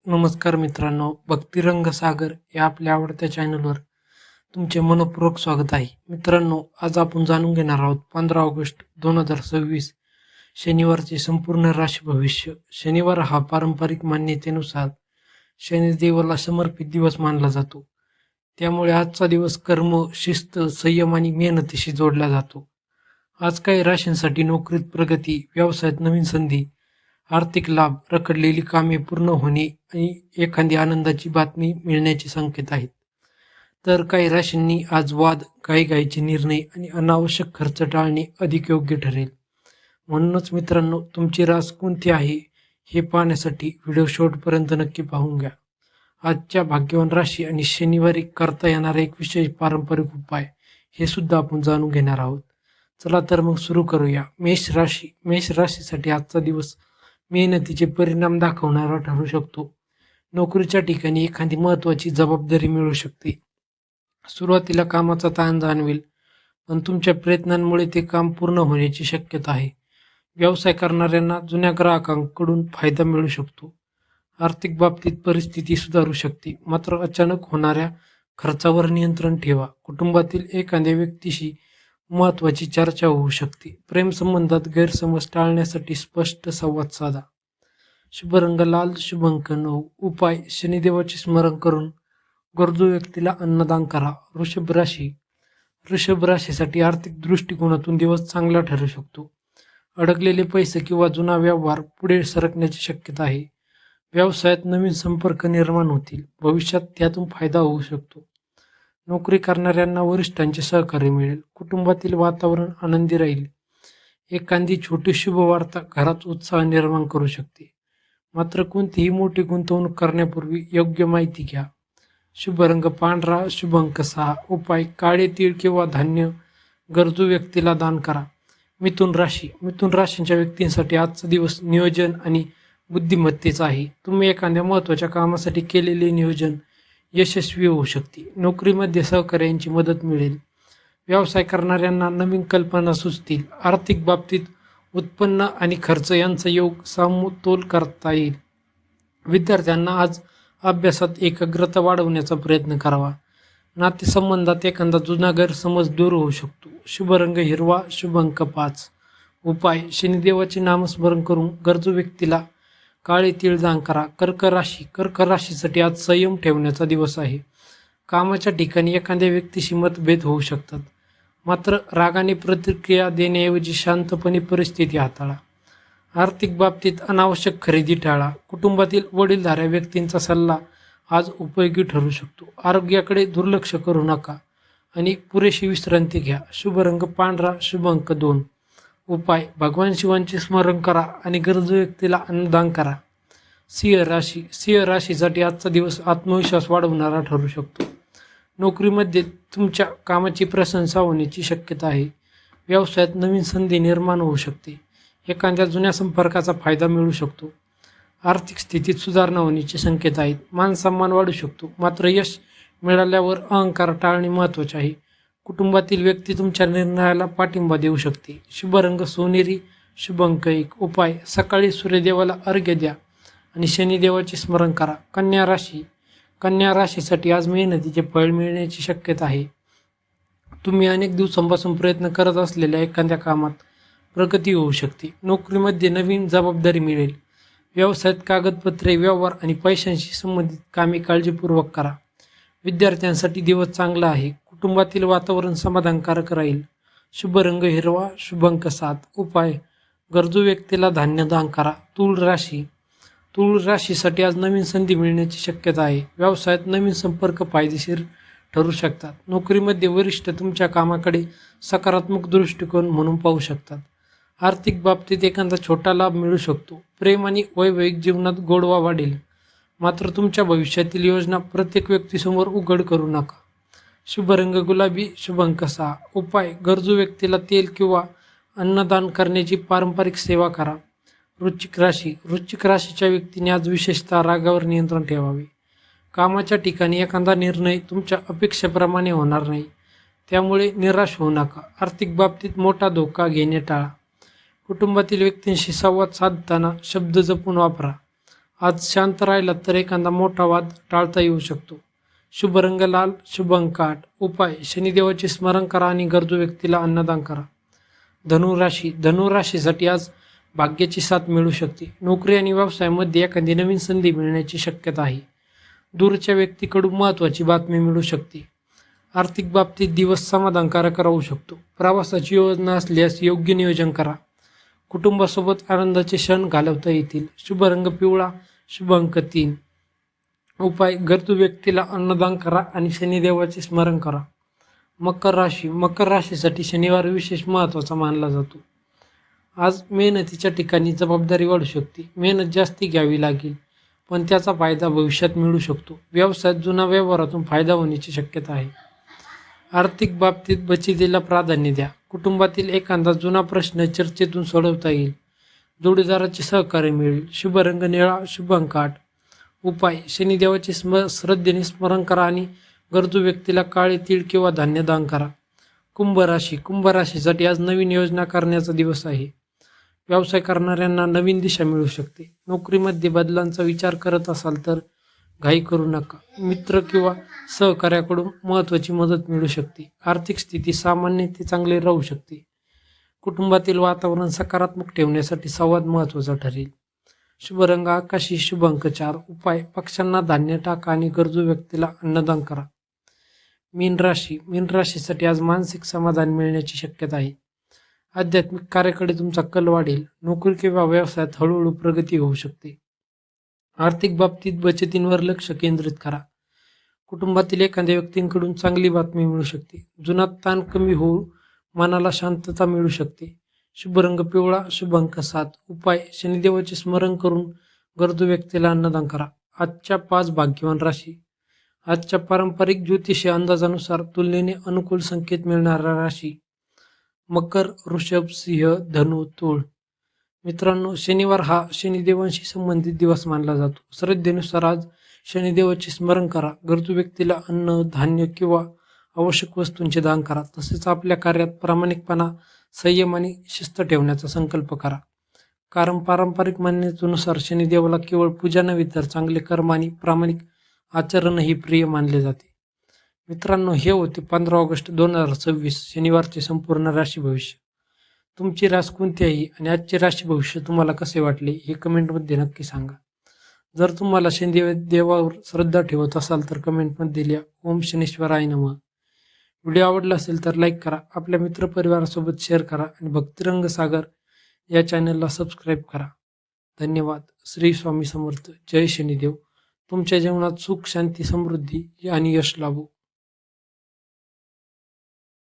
नमस्कार मित्रांनो, भक्तिरंग सागर या आपल्या आवडत्या चॅनलवर तुमचे मनपूर्वक स्वागत आहे. मित्रांनो, आज आपण जाणून घेणार आहोत 15 ऑगस्ट 2026 शनिवारचे संपूर्ण राशी भविष्य. शनिवार हा पारंपरिक मान्यतेनुसार शनिदेवाला समर्पित दिवस मानला जातो. त्यामुळे आजचा दिवस कर्म, शिस्त, संयम आणि मेहनतीशी जोडला जातो. आज काही राशींसाठी नोकरीत प्रगती, व्यवसायात नवीन संधी, आर्थिक लाभ, रखडलेली कामे पूर्ण होणे आणि एखादी आनंदाची बातमी मिळण्याचे संकेत आहेत. तर काही राशींनी आज वाद, घाईघाईचे निर्णय आणि अनावश्यक खर्च टाळणे अधिक योग्य ठरेल. म्हणूनच मित्रांनो, तुमची रास कोणती आहे हे पाहण्यासाठी व्हिडिओ शेवटपर्यंत नक्की पाहून घ्या. आजच्या भाग्यवान राशी आणि शनिवारी करता येणारा एक विशेष पारंपरिक उपाय हे सुद्धा आपण जाणून घेणार आहोत. चला तर मग सुरू करूया. मेष राशी. मेष राशीसाठी आजचा दिवस मेहनतीचे परिणाम दाखवणारा ठरू शकतो. नोकरीच्या ठिकाणी एखादी महत्त्वाची जबाबदारी मिळू शकते. सुरुवातीला कामाचा ताण जाणवेल, पण तुमच्या प्रयत्नांमुळे ते काम पूर्ण होण्याची शक्यता आहे. व्यवसाय करणाऱ्यांना जुन्या ग्राहकांकडून फायदा मिळू शकतो. आर्थिक बाबतीत परिस्थिती सुधारू शकते, मात्र अचानक होणाऱ्या खर्चावर नियंत्रण ठेवा. कुटुंबातील एखाद्या व्यक्तीशी महत्त्वाची चर्चा होऊ शकते. प्रेमसंबंधात गैरसमज टाळण्यासाठी स्पष्ट संवाद साधा. शुभ रंग लाल, शुभ अंक 9. उपाय शनिदेवाचे स्मरण करून गरजू व्यक्तीला अन्नदान करा. वृषभ राशी. वृषभ राशीसाठी आर्थिक दृष्टिकोनातून दिवस चांगला ठरू शकतो. अडकलेले पैसे किंवा जुना व्यवहार पुढे सरकण्याची शक्यता आहे. व्यवसायात नवीन संपर्क निर्माण होतील. भविष्यात त्यातून फायदा होऊ शकतो. नोकरी करणाऱ्यांना वरिष्ठांचे सहकार्य मिळेल. कुटुंबातील वातावरण आनंदी राहील. एखादी छोटी शुभवार्ता घरात उत्साह निर्माण करू शकते. मात्र कोणतीही मोठी गुंतवणूक करण्यापूर्वी योग्य माहिती घ्या. शुभ रंग पांढरा, शुभ अंक 6. उपाय काळे तीळ किंवा धान्य गरजू व्यक्तीला दान करा. मिथुन राशी. मिथुन राशीच्या व्यक्तींसाठी आजचा दिवस नियोजन आणि बुद्धिमत्तेचा आहे. तुम्ही एखाद्या महत्त्वाच्या कामासाठी केलेले नियोजन यशस्वी होऊ शकते. नोकरीमध्ये सहकार्यांची मदत मिळेल. व्यवसाय करणाऱ्यांना नवीन कल्पना सुचतील. आर्थिक बाबतीत उत्पन्न आणि खर्च यांचा योग समतोल करता येईल. विद्यार्थ्यांना आज अभ्यासात एकाग्रता वाढवण्याचा प्रयत्न करावा. नातेसंबंधात एखादा जुना गैरसमज दूर होऊ शकतो. शुभ रंग हिरवा, शुभ अंक 5. उपाय शनिदेवाचे नामस्मरण करून गरजू व्यक्तीला काळे तीळ दान करा. कर्क राशी. कर्क राशीसाठी आज संयम ठेवण्याचा दिवस आहे. कामाच्या ठिकाणी एखाद्या व्यक्तीशी मतभेद होऊ शकतात, मात्र रागाने प्रतिक्रिया देण्याऐवजी शांतपणे परिस्थिती हाताळा. आर्थिक बाबतीत अनावश्यक खरेदी टाळा. कुटुंबातील वडीलधाऱ्या व्यक्तींचा सल्ला आज उपयोगी ठरू शकतो. आरोग्याकडे दुर्लक्ष करू नका आणि पुरेशी विश्रांती घ्या. शुभ रंग पांढरा, शुभ अंक 2. उपाय भगवान शिवांचे स्मरण करा आणि गरजू व्यक्तीला अन्नदान करा. सिंह राशी. सिंह राशीसाठी आजचा दिवस आत्मविश्वास वाढवणारा ठरू शकतो. नोकरीमध्ये तुमच्या कामाची प्रशंसा होण्याची शक्यता आहे. व्यवसायात नवीन संधी निर्माण होऊ शकते. एखाद्या जुन्या संपर्काचा फायदा मिळू शकतो. आर्थिक स्थितीत सुधारणा होण्याचे संकेत आहेत. मानसन्मान वाढू शकतो, मात्र यश मिळाल्यावर अहंकार टाळणे महत्त्वाचे आहे. कुटुंबातील व्यक्ती तुमच्या निर्णयाला पाठिंबा देऊ शकते. शुभ रंग सोनेरी, शुभ अंक 1. उपाय सकाळी सूर्यदेवाला अर्घ्य द्या आणि शनिदेवाचे स्मरण करा. कन्या राशी. कन्या राशीसाठी आज मेहनतीचे फळ मिळण्याची शक्यता आहे. तुम्ही अनेक दिवसांपासून प्रयत्न करत असलेल्या एखाद्या कामात प्रगती होऊ शकते. नोकरीमध्ये नवीन जबाबदारी मिळेल. व्यवसायात कागदपत्रे, व्यवहार आणि पैशांशी संबंधित कामे काळजीपूर्वक करा. विद्यार्थ्यांसाठी दिवस चांगला आहे. कुटुंबातील वातावरण समाधानकारक राहील. शुभ रंग हिरवा, शुभ अंक 7. उपाय गरजू व्यक्तीला धान्य दान करा. तूळ राशी. तूळ राशीसाठी आज नवीन संधी मिळण्याची शक्यता आहे. व्यवसायात नवीन संपर्क फायदेशीर ठरू शकतात. नोकरीमध्ये वरिष्ठ तुमच्या कामाकडे सकारात्मक दृष्टिकोन म्हणून पाहू शकतात. आर्थिक बाबतीत एखादा छोटा लाभ मिळू शकतो. प्रेम आणि वैवाहिक जीवनात गोडवा वाढेल, मात्र तुमच्या भविष्यातील योजना प्रत्येक व्यक्तीसमोर उघड करू नका. शुभ रंग गुलाबी, शुभ अंक 6. उपाय गरजू व्यक्तीला तेल किंवा अन्नदान करण्याची पारंपरिक सेवा करा. वृश्चिक राशी. वृश्चिक राशीच्या व्यक्तीने आज विशेषतः रागावर नियंत्रण ठेवावे. कामाच्या ठिकाणी एखादा निर्णय तुमच्या अपेक्षेप्रमाणे होणार नाही, त्यामुळे निराश होऊ नका. आर्थिक बाबतीत मोठा धोका घेणे टाळा. कुटुंबातील व्यक्तींशी संवाद साधताना शब्द जपून वापरा. आज शांत राहिला तर एखादा मोठा वाद टाळता येऊ शकतो. शुभ रंग लाल, शुभ अंक 8. उपाय: शनिदेवाचे स्मरण करा आणि गरजू व्यक्तीला अन्नदान करा. धनुराशी, धनुराशीसाठी आज भाग्याची साथ मिळू शकते. नोकरी आणि व्यवसायामध्ये एखादी नवीन संधी मिळण्याची शक्यता आहे. दूरच्या व्यक्तीकडून महत्त्वाची बातमी मिळू शकते. आर्थिक बाबतीत दिवस समाधानकारक राहू शकतो. प्रवासाची योजना असल्यास योग्य नियोजन करा. कुटुंबासोबत आनंदाचे क्षण घालवता येतील. शुभ रंग पिवळा, शुभ अंक 3. उपाय: गरजू व्यक्तीला अन्नदान करा आणि शनिदेवाचे स्मरण करा. मकर राशी, मकर राशीसाठी शनिवार विशेष महत्त्वाचा मानला जातो. आज मेहनतीच्या ठिकाणी जबाबदारी वाढू शकते. मेहनत जास्ती घ्यावी लागेल, पण त्याचा फायदा भविष्यात मिळू शकतो. व्यवसायात जुना व्यवहारातून फायदा होण्याची शक्यता आहे. आर्थिक बाबतीत बचतीला प्राधान्य द्या. कुटुंबातील एखादा जुना प्रश्न चर्चेतून सोडवता येईल. जोडीदाराचे सहकार्य मिळेल. शुभ रंग निळा, शुभ अंक 8. उपाय: शनिदेवाचे श्रद्धेने स्मरण करा आणि गरजू व्यक्तीला काळे तीळ किंवा धान्य दान करा. कुंभ राशी, कुंभ राशीसाठी आज नवीन योजना करण्याचा दिवस आहे. व्यवसाय करणाऱ्यांना नवीन दिशा मिळू शकते. नोकरीमध्ये बदलांचा विचार करत असाल तर घाई करू नका. मित्र किंवा सहकार्याकडून महत्त्वाची मदत मिळू शकते. आर्थिक स्थिती सामान्य ते चांगली राहू शकते. कुटुंबातील वातावरण सकारात्मक ठेवण्यासाठी संवाद महत्त्वाचा ठरेल. शुभ रंग आकाशी, शुभ अंक 4. उपाय: पक्ष्यांना धान्य टाका आणि गरजू व्यक्तीला अन्नदान करा. मीन राशी, मीन राशीसाठी आज मानसिक समाधान मिळण्याची शक्यता आहे. आध्यात्मिक कार्याकडे तुमचा कल वाढेल. नोकरी किंवा व्यवसायात हळूहळू प्रगती होऊ शकते. आर्थिक बाबतीत बचतींवर लक्ष केंद्रित करा. कुटुंबातील एखाद्या व्यक्तींकडून चांगली बातमी मिळू शकते. जुना ताण कमी होऊ मनाला शांतता मिळू शकते. शुभ रंग पिवळा, शुभ अंक 7. उपाय: शनिदेवाचे स्मरण करून गरजू व्यक्तीला अन्नदान करा. आजच्या 5 भाग्यवान राशी. आजच्या पारंपरिक ज्योतिषीय अंदाजानुसार तुलनेने अनुकूल संकेत मिळणारा राशी: मकर, वृषभ, सिंह, धनु, तुळ. मित्रांनो, शनिवार हा शनिदेवांशी संबंधित दिवस मानला जातो. श्रद्धेनुसार आज शनिदेवाचे स्मरण करा. गरजू व्यक्तीला अन्न, धान्य किंवा आवश्यक वस्तूंचे दान करा. तसेच आपल्या कार्यात प्रामाणिकपणा, संयम आणि शिस्त ठेवण्याचा संकल्प करा. कारण पारंपरिक मान्यतेनुसार शनिदेवाला केवळ पूजा नव्हे तर चांगले कर्म आणि प्रामाणिक आचरणही प्रिय मानले जाते. मित्रांनो, हे होते 15 ऑगस्ट 2026 शनिवारचे संपूर्ण राशी भविष्य. तुमची रास कोणती आहे आणि आजचे राशी भविष्य तुम्हाला कसे वाटले हे कमेंटमध्ये नक्की सांगा. जर तुम्हाला शनिदेवावर श्रद्धा ठेवत असाल तर कमेंटमध्ये लिहा ओम शनीश्वराय नमः. व्हिडिओ आवडला असेल तर लाईक करा, आपल्या मित्रपरिवारासोबत शेअर करा आणि भक्तिरंग सागर या चॅनलला सबस्क्राईब करा. धन्यवाद. श्री स्वामी समर्थ. जय शनिदेव. तुमच्या जीवनात सुख, शांती, समृद्धी आणि यश लाभो.